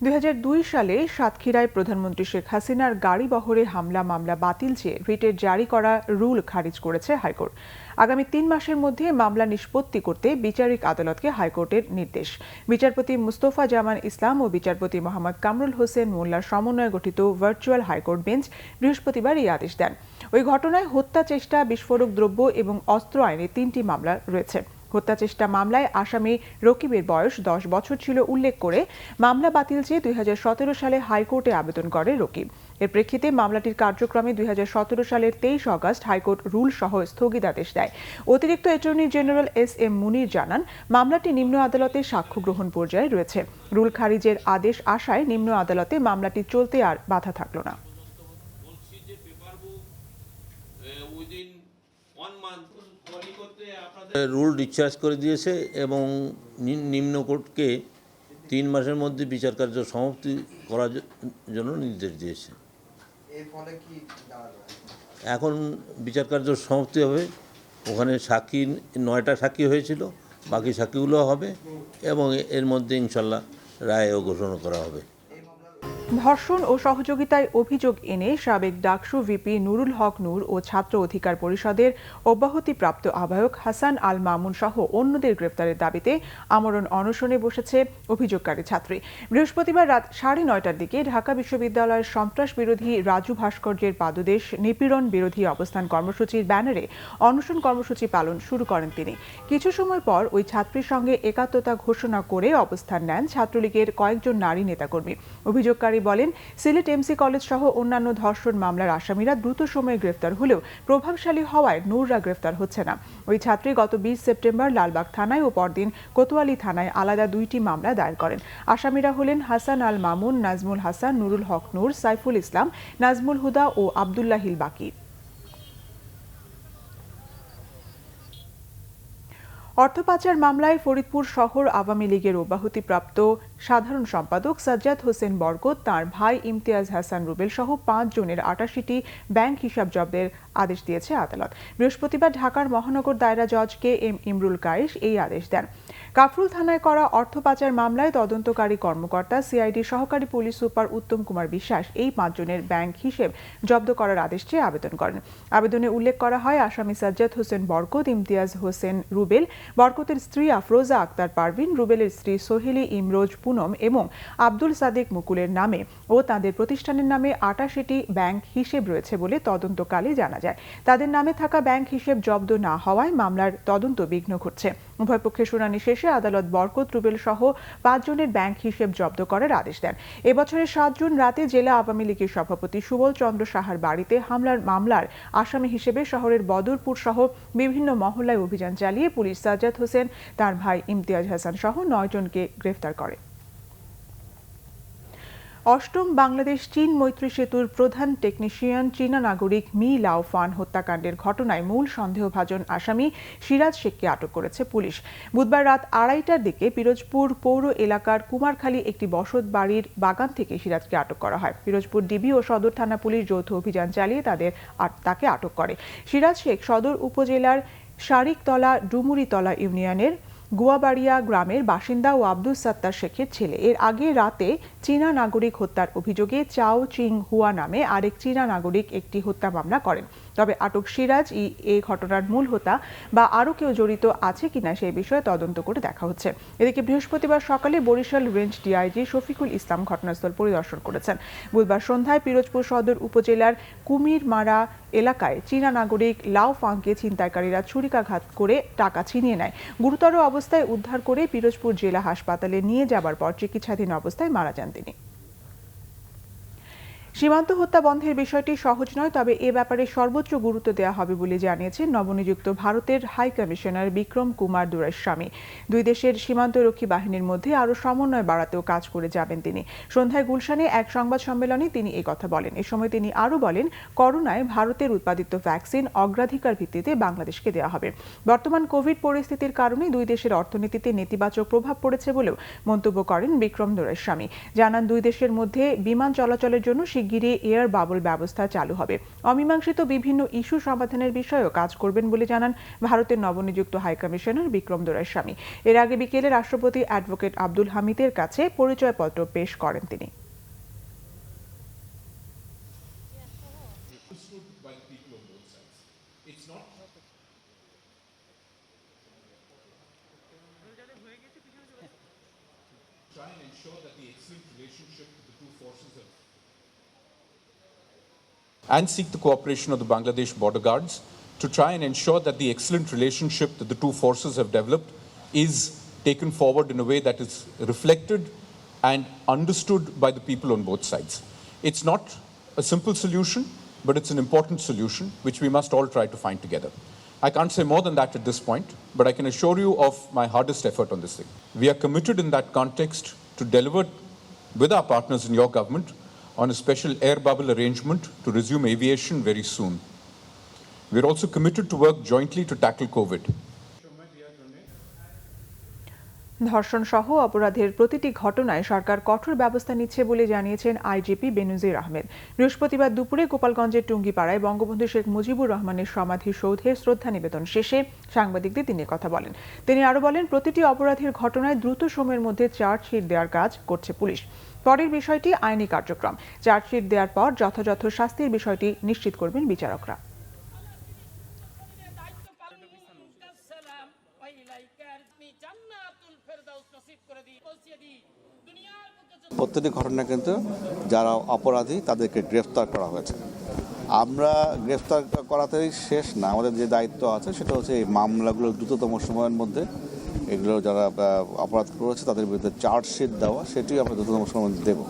2002 সালে সাতক্ষীরায় প্রধানমন্ত্রী শেখ হাসিনার গাড়ি বহরে হামলা মামলা বাতিল চেয়ে রিটের জারি করা রুল খারিজ করেছে হাইকোর্ট। আগামী 3 মাসের মধ্যে মামলা নিষ্পত্তি করতে বিচারিক আদালতকে হাইকোর্টের নির্দেশ। বিচারপতি মুস্তফা জামান ইসলাম ও বিচারপতি মোহাম্মদ কামরুল হোসেন মোল্লার সমন্বয়ে গঠিত ভার্চুয়াল হাইকোর্ট বেঞ্চ বৃহস্পতিবার এই আদেশ দেন। ওই ঘটনায় হত্যা চেষ্টা, বিস্ফোরক দ্রব্য এবং অস্ত্র আইনে 3টি মামলা রয়েছে। হত্যা চেষ্টা মামলায় আসামি রকিবের বয়স 10 বছর ছিল উল্লেখ করে মামলা বাতিল চেয়ে 2017 সালে হাইকোর্টে আবেদন করে রকিব। এর প্রেক্ষিতে মামলাটির কার্যক্রমে 2017 সালের 23 আগস্ট হাইকোর্ট রুল সহ স্থগিতাদেশ দেয়। অতিরিক্ত অ্যাটর্নি জেনারেল এস.এম. মুনির জানান, মামলাটি নিম্ন আদালতে সাক্ষ্য গ্রহণ পর্যায়ে রয়েছে। রুল খারিজের আদেশ আসায় নিম্ন আদালতে মামলাটি চলতে আর বাধা থাকল না। রুল ডিসচার্জ করে দিয়েছে এবং নিম্ন কোর্টকে 3 মাসের মধ্যে বিচার কার্য সমাপ্তি করার জন্য নির্দেশ দিয়েছে। এখন বিচার কার্য সমাপ্তি হবে। ওখানে সাক্ষী 9টা সাক্ষী হয়েছিল, বাকি সাক্ষীগুলো হবে এবং এর মধ্যে ইনশাল্লাহ রায়ও ঘোষণা করা হবে। ধর্ষণ ও সহযোগিতায় অভিযোগ এনে সাবেক ডাকসু ভিপি নুরুল হক নূর ও ছাত্র অধিকার পরিষদের অব্যাহতিপ্রাপ্ত আহ্বায়ক হাসান আল মামুন সহ অন্যদের গ্রেফতারের দাবিতে আমরণ অনশনে বসেছে অভিযোগকারী ছাত্রী। বৃহস্পতিবার রাত 9:30টার দিকে ঢাকা বিশ্ববিদ্যালয়ের সন্ত্রাস বিরোধী রাজু ভাস্কর্যের পাদদেশ নিপীড়ন বিরোধী অবস্থান কর্মসূচির ব্যানারে অনশন কর্মসূচি পালন শুরু করেন তিনি। কিছু সময় পর ওই ছাত্রীর সঙ্গে একাত্মতা ঘোষণা করে অবস্থান নেন ছাত্রলীগের কয়েকজন নারী নেতাকর্মী। অভিযোগকারী বলেন, সিলেট এমসি কলেজ সহ অন্যান্য ধর্ষণ মামলার আসামিরা দ্রুত সময়ে গ্রেফতার হলেও প্রভাবশালী হওয়ায় নূররা গ্রেফতার হচ্ছে না। ওই ছাত্রী গত 20 সেপ্টেম্বর লালবাগ থানায় ও পরদিন কোতোয়ালি থানায় আলাদা 2টি মামলা দায়ের করেন। আসামিরা হলেন হাসান আল মামুন, নাজমুল হাসান, নুরুল হক নূর, সাইফুল ইসলাম, নাজমুল হুদা ও আব্দুল্লাহিল বাকি। অর্থ পাচার মামলায় ফরিদপুর শহর আওয়ামী লীগের অব্যাহতিপ্রাপ্ত সাধারণ সম্পাদক সাজ্জাদ হোসেন বরকত, তার ভাই ইমতিয়াজ হাসান রুবেল সহ 5 জনের 88টি ব্যাংক হিসাব জব্দের আদেশ দিয়েছে আদালত। বৃহস্পতিবার ঢাকার মহানগর দায়রা জজ কে.এম. ইমরুল কায়েস এই আদেশ দেন। কাফরুল থানায় করা অর্থ পাচার মামলায় তদন্তকারী কর্মকর্তা সিআইডি সহকারী পুলিশ সুপার উত্তম কুমার বিশ্বাস এই 5 জনের ব্যাংক হিসেব জব্দ করার আদেশ চেয়ে আবেদন করেন। আবেদনে উল্লেখ করা হয়, আসামি সাজ্জাদ হোসেন বরকত, ইমতিয়াজ হোসেন রুবেল, বরকতের স্ত্রী আফরোজা আক্তার পারভিন, রুবেলের স্ত্রী সোহেলি ইমরোজ পুনম এবং আব্দুল সাদেক মুকুলের নামে ও তাদের প্রতিষ্ঠানের নামে 88টি ব্যাংক হিসেব রয়েছে বলে তদন্তকালে জানা যায়। তাদের নামে থাকা ব্যাংক হিসেব জব্দ না হওয়ায় মামলার তদন্ত বিঘ্ন ঘটছে। উভয় পক্ষের শুনানি শেষে আদালত বরকত, রুবেল সহ 5 জনের ব্যাংক হিসেব জব্দ করার আদেশ দেন। এবছরের 7 জুন রাতে জেলা আওয়ামী লীগের সভাপতি সুবল চন্দ্র সাহার বাড়িতে হামলার মামলার আসামি হিসেবে শহরের বদরপুর সহ বিভিন্ন মহল্লায় অভিযান চালিয়ে পুলিশ সাজ্জাদ হোসেন, তার ভাই ইমতিয়াজ হাসান সহ 9 জনকে গ্রেফতার করে। অষ্টম বাংলাদেশ চীন মৈত্রী সেতুর প্রধান টেকনিশিয়ান চীনা নাগরিক মি লাওফান হত্যাকাণ্ডের ঘটনায় মূল সন্দেহভাজন আসামি সিরাজ শেখকে আটক করেছে পুলিশ। বুধবার রাত 2:30টার দিকে পিরোজপুর পৌর এলাকার কুমারখালী একটি বসত বাড়ির বাগান থেকে সিরাজকে আটক করা হয়। পিরোজপুর ডিবি ও সদর থানা পুলিশ যৌথ অভিযান চালিয়ে তাকে আটক করে। সিরাজ শেখ সদর উপজেলার শারিকতলা ডুমুরিতলা ইউনিয়নের গুয়াবাড়িয়া গ্রামের বাসিন্দা ও আব্দুল সাত্তার শেখের ছেলে। এর আগে রাতে চীনা নাগরিক হত্যার অভিযোগে চাও চিং হুয়া নামে আরেক চীনা নাগরিক একটি হত্যা মামলা করেন। তবে আটক সিরাজ এই ঘটনার মূল হোতা বা আরও কেউ জড়িত আছে কিনা সেই বিষয়ে তদন্ত করে দেখা হচ্ছে। এদিকে বৃহস্পতিবার সকালে বরিশাল রেঞ্জ ডিআইজি শফিকুল ইসলাম ঘটনাস্থল পরিদর্শন করেছেন। বুধবার সন্ধ্যায় পিরোজপুর সদর উপজেলার কুমিরমারা এলাকায় চীনা নাগরিক লাও ফাংকে ছিনতাইকারীরা ছুরিকাঘাত করে টাকা ছিনিয়ে নেয়। গুরুতর অবস্থায় উদ্ধার করে পিরোজপুর জেলা হাসপাতালে নিয়ে যাবার পর চিকিৎসাধীন অবস্থায় মারা যান তিনি। সীমান্ত হত্যা বন্ধের বিষয়টি সহজ নয়, তবে এ ব্যাপারে সর্বোচ্চ গুরুত্ব দেওয়া হবে বলে জানিয়েছেন নবনিযুক্ত ভারতের হাই কমিশনার বিক্রম কুমার দুরাইস্বামী। দুই দেশের সীমান্তরক্ষী বাহিনীর মধ্যে আরও সমন্বয় বাড়াতেও কাজ করে যাবেন তিনি। সন্ধ্যায় গুলশানে এক সংবাদ সম্মেলনে তিনি এই কথা বলেন। এ সময় তিনি আরও বলেন, করোনায় ভারতের উৎপাদিত ভ্যাকসিন অগ্রাধিকার ভিত্তিতে বাংলাদেশকে দেওয়া হবে। বর্তমান কোভিড পরিস্থিতির কারণে দুই দেশের অর্থনীতিতে নেতিবাচক প্রভাব পড়েছে বলেও মন্তব্য করেন বিক্রম দুরাইস্বামী। জানান, দুই দেশের মধ্যে বিমান চলাচলের জন্য শিগগিরই এয়ার বাবল ব্যবস্থা চালু হবে। অমীমাংসিত বিভিন্ন ইস্যু সমাধানের বিষয়েও কাজ করবেন বলে জানান ভারতের নবনিযুক্ত হাইকমিশনার বিক্রম দুরাইস্বামী। এর আগে বিকেলে রাষ্ট্রপতি অ্যাডভোকেট আব্দুল হামিদের কাছে পরিচয়পত্র পেশ করেন তিনি। Try and ensure that the excellent relationship with the two forces and seek the cooperation of the Bangladesh border guards to try and ensure that the excellent relationship that the two forces have developed is taken forward in a way that is reflected and understood by the people on both sides. It's not a simple solution, but it's an important solution which we must all try to find together. I can't say more than that at this point, but I can assure you of my hardest effort on this thing. We are committed in that context to deliver with our partners in your government on a special air bubble arrangement to resume aviation very soon. We're also committed to work jointly to tackle COVID. ধর্ষণ সহ অপরাধের প্রতিটি ঘটনায় সরকার কঠোর ব্যবস্থা নিচ্ছে বলে জানিয়েছেন আইজিপি বেনজির আহমেদ। বৃহস্পতিবার দুপুরে গোপালগঞ্জের টুঙ্গিপাড়ায় বঙ্গবন্ধু শেখ মুজিবুর রহমানের সমাধিসৌধে শ্রদ্ধা নিবেদন শেষে সাংবাদিকদের তিনি কথা বলেন। তিনি আরও বলেন, প্রতিটি অপরাধের ঘটনায় দ্রুত সময়ের মধ্যে চার্জশিট দেওয়ার কাজ করছে পুলিশ। পরের বিষয়টি আইনি কার্যক্রম। চার্জশিট দেওয়ার পর যথাযথ শাস্তির বিষয়টি নিশ্চিত করবেন বিচারকরা। প্রত্যেকটি ঘটনা কিন্তু যারা অপরাধী তাদেরকে গ্রেফতার করা হয়েছে। আমরা গ্রেফতার করাতেই শেষ না, আমাদের যে দায়িত্ব আছে সেটা হচ্ছে এই মামলাগুলো দ্রুততম সময়ের মধ্যে এগুলো যারা অপরাধ করেছে তাদের বিরুদ্ধে চার্জশিট দেওয়া, সেটিও আমরা দ্রুততম সময়ের মধ্যে দেব।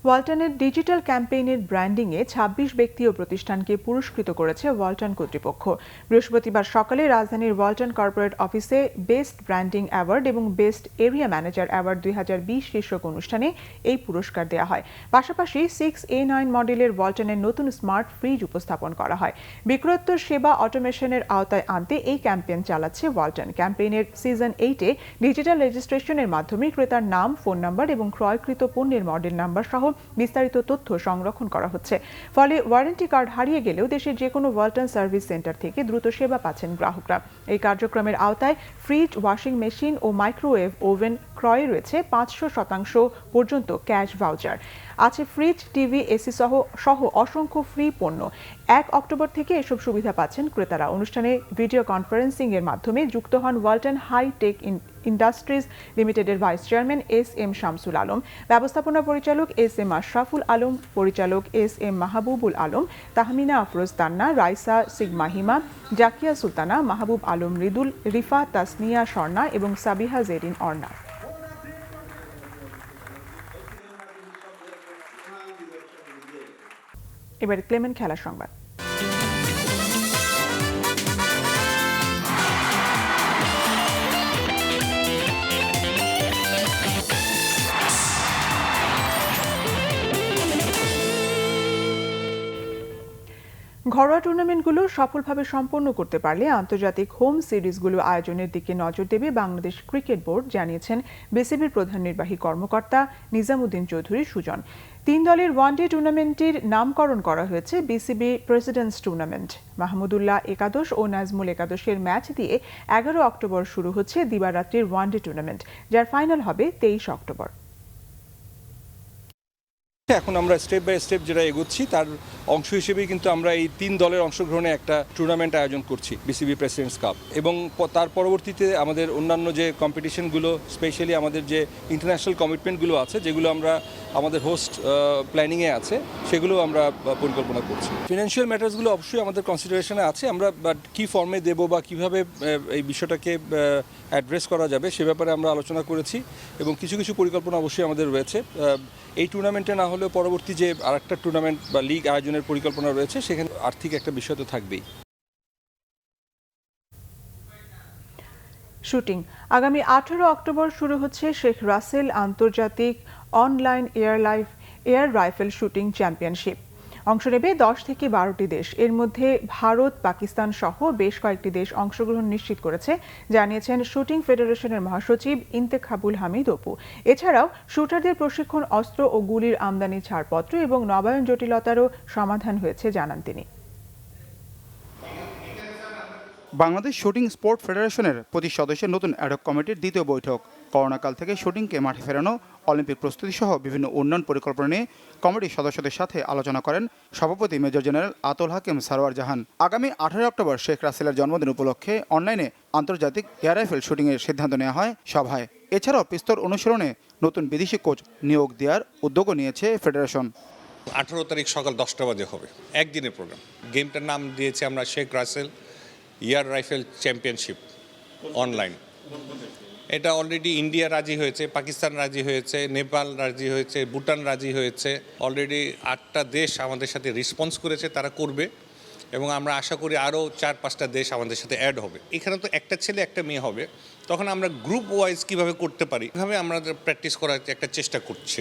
ওয়ালটনের ডিজিটাল ক্যাম্পেইনের ব্র্যান্ডিংয়ে ২৬ ব্যক্তি ও প্রতিষ্ঠানকে পুরস্কৃত করেছে ওয়ালটন কর্তৃপক্ষ। বৃহস্পতিবার সকালে রাজধানীর ওয়ালটন কর্পোরেট অফিসে বেস্ট ব্র্যান্ডিং অ্যাওয়ার্ড এবং বেস্ট এরিয়া ম্যানেজার অ্যাওয়ার্ড ২০২০ শীর্ষক অনুষ্ঠানে এই পুরস্কার দেওয়া হয়। পাশাপাশি 6A9 মডেলের ওয়ালটনের নতুন স্মার্ট ফ্রিজ উপস্থাপন করা হয়। বিক্রয়োত্তর সেবা অটোমেশনের আওতায় আনতে এই ক্যাম্পেইন চালাচ্ছে ওয়ালটন। ক্যাম্পেইনের সিজন 8-এ ডিজিটাল রেজিস্ট্রেশনের মাধ্যমে ক্রেতার নাম, ফোন নাম্বার এবং ক্রয়কৃত পণ্যের মডেল নাম্বার সহ বিস্তারিত তথ্য সংরক্ষণ করা হচ্ছে। ফলে ওয়ারেন্টি কার্ড হারিয়ে গেলেও দেশের যে কোনো ওয়ালটন সার্ভিস সেন্টার থেকে দ্রুত সেবা পাচ্ছেন গ্রাহকরা। এই কার্যক্রমের আওতায় ফ্রিজ, ওয়াশিং মেশিন ও মাইক্রোওয়েভ ওভেন ক্রয়ে রয়েছে ৫০০% পর্যন্ত ক্যাশ ভাউচার। আছে ফ্রিজ, টিভি, এসি সহ অসংখ্য ফ্রি পণ্য। ১ অক্টোবর থেকে এসব সুবিধা পাচ্ছেন ক্রেতারা। অনুষ্ঠানে ভিডিও কনফারেন্সিং এর মাধ্যমে যুক্ত হন ওয়ালটন হাই টেক ইন্ডাস্ট্রিজ লিমিটেডের vice chairman SM Shamsul Alam, ব্যবস্থাপনা পরিচালক SM আশরাফুল আলম, পরিচালক SM মাহবুবুল আলম, তাহমিনা আফরোজ তান্না, রাইসা সিগমা হিমা, জাকিয়া সুলতানা, মাহবুব আলম মৃদুল, রিফা তাসনিয়া স্বর্ণা এবং সাবিহা জেরিন অর্ণা। এবার ক্লেমেন্ট খেলার সংবাদ। ঘরোয়া টুর্নামেন্টগুলো সফলভাবে সম্পন্ন করতে পারলে আন্তর্জাতিক হোম সিরিজগুলো আয়োজনের দিকে নজর দেবে বাংলাদেশ ক্রিকেট বোর্ড, জানিয়েছেন বিসিবির প্রধান নির্বাহী কর্মকর্তা নিজামুদ্দিন চৌধুরী সুজন। ৩ দলের ওয়ানডে টুর্নামেন্টটির নামকরণ করা হয়েছে বিসিবি প্রেসিডেন্টস টুর্নামেন্ট। মাহমুদুল্লাহ একাদশ ও নাজমুল একাদশের ম্যাচ দিয়ে ১১ অক্টোবর শুরু হচ্ছে দিবারাত্রির ওয়ানডে টুর্নামেন্ট, যার ফাইনাল হবে ২৩ অক্টোবর। এখন আমরা স্টেপ বাই স্টেপ যেটা এগোচ্ছি তার অংশ হিসেবেই কিন্তু আমরা এই 3 দলের অংশগ্রহণে একটা টুর্নামেন্ট আয়োজন করছি, বিসিবি প্রেসিডেন্টস কাপ। এবং তার পরবর্তীতে আমাদের অন্যান্য যে কম্পিটিশনগুলো, স্পেশালি আমাদের যে ইন্টারন্যাশনাল কমিটমেন্টগুলো আছে, যেগুলো আমরা আমাদের হোস্ট প্ল্যানিংয়ে আছে, সেগুলো আমরা পরিকল্পনা করছি। ফিনান্সিয়াল ম্যাটার্সগুলো অবশ্যই আমাদের কনসিডারেশনে আছে, আমরা কী ফর্মে দেব বা কীভাবে এই বিষয়টাকে অ্যাড্রেস করা যাবে সে ব্যাপারে আমরা আলোচনা করেছি এবং কিছু কিছু পরিকল্পনা অবশ্যই আমাদের রয়েছে। এই টুর্নামেন্টে না হলেও পরবর্তী যে আরেকটা টুর্নামেন্ট বা লিগ আয়োজনের পরিকল্পনা রয়েছে, সেখানে আর্থিক একটা বিষয় তো থাকবেই। শুটিং আগামী 18 অক্টোবর শুরু হচ্ছে শেখ রাসেল আন্তর্জাতিক online air rifle shooting championship. অংশ নেবে 10 থেকে 12টি দেশ। এর মধ্যে ভারত, পাকিস্তান সহ বেশ কয়েকটি দেশ অংশগ্রহণ নিশ্চিত করেছে, জানিয়েছেন শুটিং ফেডারেশনের মহাসচিব ইন্তেখাবুল হামিদ অপু। এছাড়াও শুটারদের প্রশিক্ষণ, অস্ত্র ও গুলির আমদানি ছাড়পত্র এবং নবায়ন জটিলতারও সমাধান হয়েছে জানান তিনি। বাংলাদেশ শুটিং স্পোর্ট ফেডারেশনের 25 সদস্যের নতুন অ্যাডহক কমিটির দ্বিতীয় বৈঠক। করোনাকাল থেকে শুটিংকে মাঠে ফেরানো, অলিম্পিক প্রস্তুতি সহ বিভিন্ন উন্নয়ন পরিকল্পনা নিয়ে কমিটির সদস্যদের সাথে আলোচনা করেন সভাপতি মেজর জেনারেল আতুল হাকিম সারোয়ার জাহান। আগামী 18 অক্টোবর শেখ রাসেলের জন্মদিন উপলক্ষে অনলাইনে আন্তর্জাতিক এয়ার রাইফেল শুটিংয়ের সিদ্ধান্ত নেওয়া হয় সভায়। এছাড়াও পিস্তল অনুশীলনে নতুন বিদেশি কোচ নিয়োগ দেওয়ার উদ্যোগও নিয়েছে ফেডারেশন। 18 তারিখ সকাল 10টা বাজে হবে একদিনের প্রোগ্রাম। গেমটার নাম দিয়েছি আমরা Sheikh Russel air rifle championship online. এটা অলরেডি ইন্ডিয়া রাজি হয়েছে, পাকিস্তান রাজি হয়েছে, নেপাল রাজি হয়েছে, ভুটান রাজি হয়েছে। অলরেডি 8টা দেশ আমাদের সাথে রেসপন্স করেছে, তারা করবে এবং আমরা আশা করি আরও 4-5টা দেশ আমাদের সাথে অ্যাড হবে। এখানে তো একটা ছেলে একটা মেয়ে হবে, তখন আমরা গ্রুপ ওয়াইজ কীভাবে করতে পারি এভাবে আমরা প্র্যাকটিস করার একটা চেষ্টা করছি।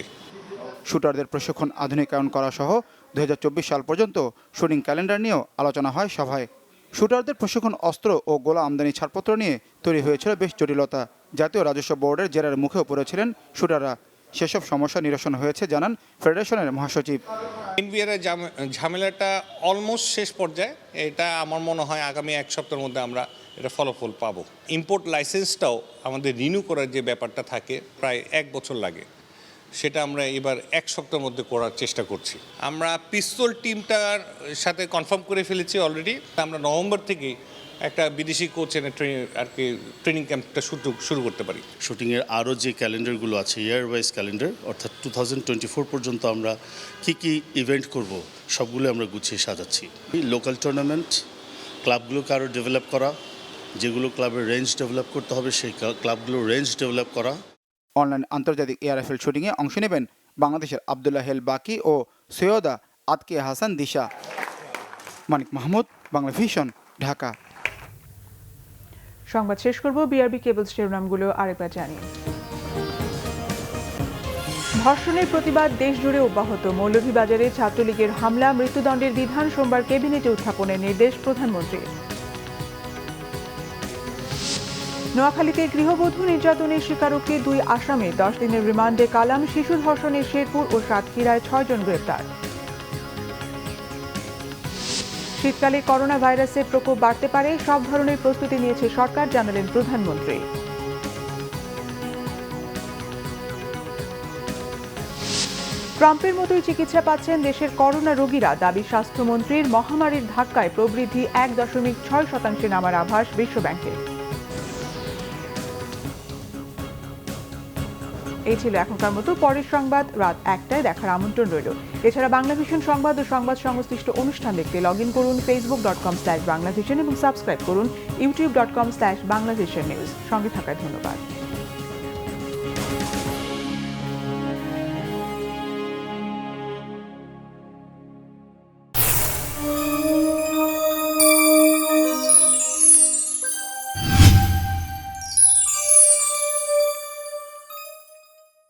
শুটারদের প্রশিক্ষণ আধুনিকায়ন করা সহ 2024 সাল পর্যন্ত শুটিং ক্যালেন্ডার নিয়েও আলোচনা হয় সভায়। শুটারদের প্রশিক্ষণ, অস্ত্র ও গোলা আমদানি ছাড়পত্র নিয়ে তৈরি হয়েছিল বেশ জটিলতা। জাতীয় রাজস্ব বোর্ডের জেরার মুখেও পড়েছিলেন শুটাররা। সেসব সমস্যা নিরসন হয়েছে জানান ফেডারেশনের মহাসচিব। এনবিআর ঝামেলাটা অলমোস্ট শেষ পর্যায়ে। এটা আমার মনে হয় আগামী 1 সপ্তাহের মধ্যে আমরা এটা ফলাফল পাবো। ইম্পোর্ট লাইসেন্সটাও আমাদের রিনিউ করার যে ব্যাপারটা থাকে, প্রায় 1 বছর লাগে, সেটা আমরা এবার 1 সপ্তাহের মধ্যে করার চেষ্টা করছি। আমরা পিস্তল টিমটার সাথে কনফার্ম করে ফেলেছি অলরেডি। আমরা নভেম্বর থেকে একটা বিদেশি কোচ এনে ট্রেনিং ক্যাম্পটা শুরু করতে পারি। শুটিংয়ের আরও যে ক্যালেন্ডারগুলো আছে, ইয়ার ওয়াইজ ক্যালেন্ডার, অর্থাৎ 2024 পর্যন্ত আমরা কি ইভেন্ট করব সবগুলো আমরা গুছিয়ে সাজাচ্ছি। লোকাল টুর্নামেন্ট, ক্লাবগুলোকে আরও ডেভেলপ করা, যেগুলো ক্লাবের রেঞ্জ ডেভেলপ করতে হবে সেই ক্লাবগুলোর রেঞ্জ ডেভেলপ করা। অনলাইন আন্তর্জাতিক এয়ার রাইফেল শুটিংয়ে অংশ নেবেন বাংলাদেশের আবদুল্লাহ হেল বাকি ও সৈয়দা আতকিয়া হাসান দিশা। মানিক মাহমুদ, বাংলা ভিশন, ঢাকা। সংবাদ শেষ করব বিআরবি কেবল শিরোনামগুলো আরেকবার জানিয়ে। ধর্ষণের প্রতিবাদ দেশ জুড়ে অব্যাহত। মৌলভীবাজারে ছাত্রলীগের হামলা, মৃত্যুদণ্ডের বিধান সোমবার ক্যাবিনেটে উত্থাপনের নির্দেশ প্রধানমন্ত্রীর। নোয়াখালীতে গৃহবধূ নির্যাতনের স্বীকারোক্তি 2 আসামি, 10 দিনের রিমান্ডে কালাম। শিশু ধর্ষণে শেরপুর ও সাতক্ষীরায় 6 জন গ্রেপ্তার। শীতকালে করোনা ভাইরাসের প্রকোপ বাড়তে পারে, সব ধরনের প্রস্তুতি নিয়েছে সরকার, জানালেন প্রধানমন্ত্রী। ট্রাম্পের মতোই চিকিৎসা পাচ্ছেন দেশের করোনা রোগীরা, দাবি স্বাস্থ্যমন্ত্রীর। মহামারীর ধাক্কায় প্রবৃদ্ধি 1.6% নামার আভাস বিশ্বব্যাংকের। এই ছিল এখনকার মতো। পরের সংবাদ রাত 1টায় দেখার আমন্ত্রণ রইল। এছাড়া বাংলা ভিশন সংবাদ ও সংবাদ সংশ্লিষ্ট অনুষ্ঠান দেখতে লগইন করুন facebook.com/banglavision এবং সাবস্ক্রাইব করুন youtube.com/banglavision news। সঙ্গে থাকার ধন্যবাদ।